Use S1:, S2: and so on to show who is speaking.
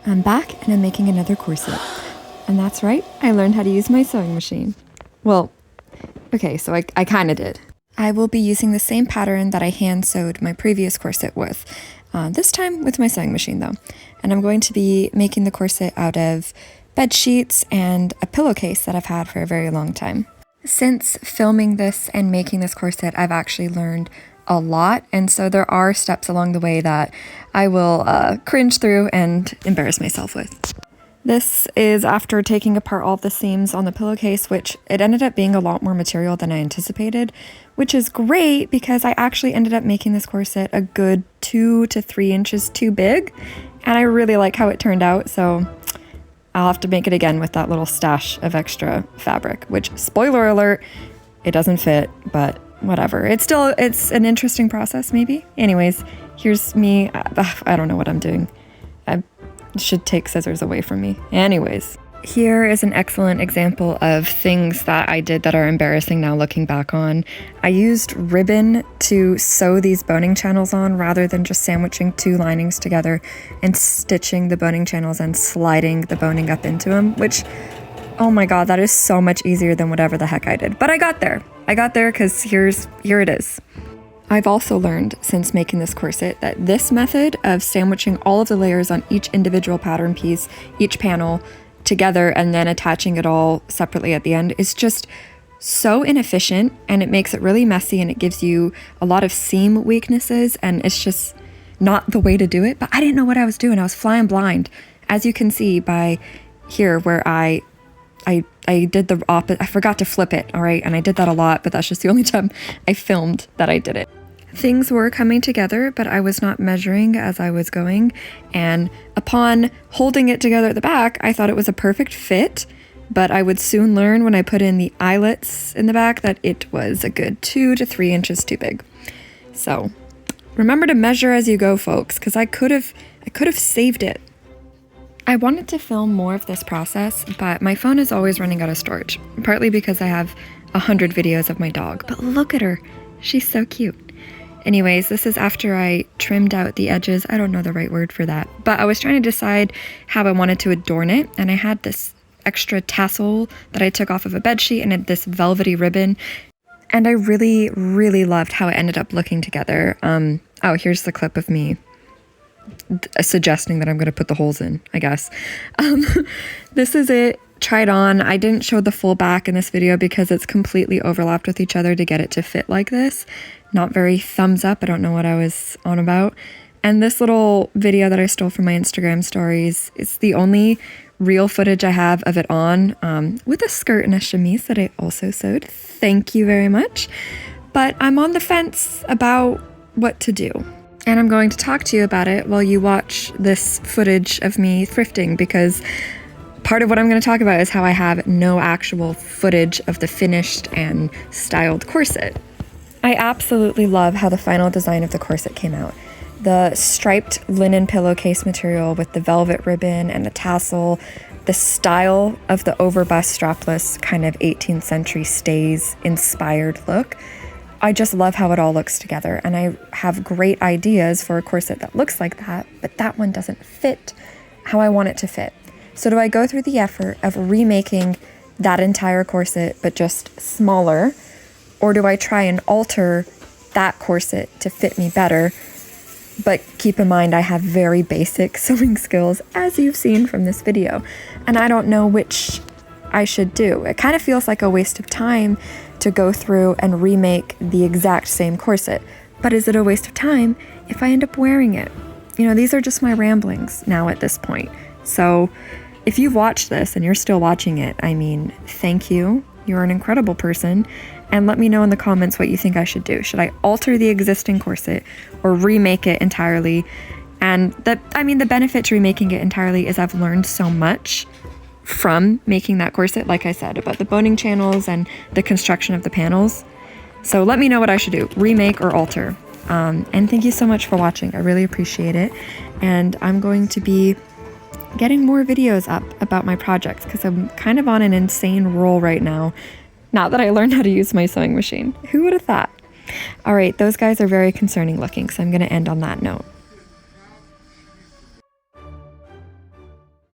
S1: I'm back and I'm making another corset. And that's right, I learned how to use my sewing machine. Well, okay, so I kind of did. I will be using the same pattern that I hand sewed my previous corset with, this time with my sewing machine though. And I'm going to be making the corset out of bed sheets and a pillowcase that I've had for a very long time. Since filming this and making this corset, I've actually learned a lot, and so there are steps along the way that I will cringe through and embarrass myself with. This is after taking apart all of the seams on the pillowcase, which it ended up being a lot more material than I anticipated, which is great because I actually ended up making this corset a good 2 to 3 inches too big, and I really like how it turned out, so I'll have to make it again with that little stash of extra fabric, which, spoiler alert, it doesn't fit, but whatever. It's an interesting process, maybe. Anyways, here's me. I don't know what I'm doing. I should take scissors away from me. Anyways, here is an excellent example of things that I did that are embarrassing now looking back on. I used ribbon to sew these boning channels on rather than just sandwiching 2 linings together and stitching the boning channels and sliding the boning up into them, which, oh my god, that is so much easier than whatever the heck I did. But I got there. I got there because here it is. I've also learned since making this corset that this method of sandwiching all of the layers on each individual pattern piece, each panel, together and then attaching it all separately at the end is just so inefficient, and it makes it really messy, and it gives you a lot of seam weaknesses, and it's just not the way to do it. But I didn't know what I was doing. I was flying blind, as you can see by here where I did the opposite. I forgot to flip it, all right? And I did that a lot, but that's just the only time I filmed that I did it. Things were coming together, but I was not measuring as I was going. And upon holding it together at the back, I thought it was a perfect fit, but I would soon learn when I put in the eyelets in the back that it was a good 2 to 3 inches too big. So remember to measure as you go, folks, because I could have saved it. I wanted to film more of this process, but my phone is always running out of storage, partly because I have 100 videos of my dog, but look at her. She's so cute. Anyways, this is after I trimmed out the edges. I don't know the right word for that, but I was trying to decide how I wanted to adorn it, and I had this extra tassel that I took off of a bedsheet and this velvety ribbon, and I really, really loved how it ended up looking together. Oh, here's the clip of me suggesting that I'm going to put the holes in, I guess. This is it tried on. I didn't show the full back in this video because it's completely overlapped with each other to get it to fit like this. Not very thumbs up. I don't know what I was on about. And this little video that I stole from my Instagram stories, it's the only real footage I have of it on, with a skirt and a chemise that I also sewed. Thank you very much. But I'm on the fence about what to do. And I'm going to talk to you about it while you watch this footage of me thrifting, because part of what I'm going to talk about is how I have no actual footage of the finished and styled corset. I absolutely love how the final design of the corset came out. The striped linen pillowcase material with the velvet ribbon and the tassel, the style of the overbust strapless kind of 18th century stays inspired look. I just love how it all looks together, and I have great ideas for a corset that looks like that, but that one doesn't fit how I want it to fit. So do I go through the effort of remaking that entire corset but just smaller, or do I try and alter that corset to fit me better, but keep in mind I have very basic sewing skills, as you've seen from this video, and I don't know which I should do. It kind of feels like a waste of time to go through and remake the exact same corset. But is it a waste of time if I end up wearing it? You know, these are just my ramblings now at this point. So if you've watched this and you're still watching it, I mean, thank you. You're an incredible person. And let me know in the comments what you think I should do. Should I alter the existing corset or remake it entirely? And the benefit to remaking it entirely is I've learned so much from making that corset, like I said, about the boning channels and the construction of the panels. So let me know what I should do, remake or alter. And thank you so much for watching. I really appreciate it. And I'm going to be getting more videos up about my projects because I'm kind of on an insane roll right now. Now that I learned how to use my sewing machine. Who would have thought? All right, those guys are very concerning looking, so I'm going to end on that note.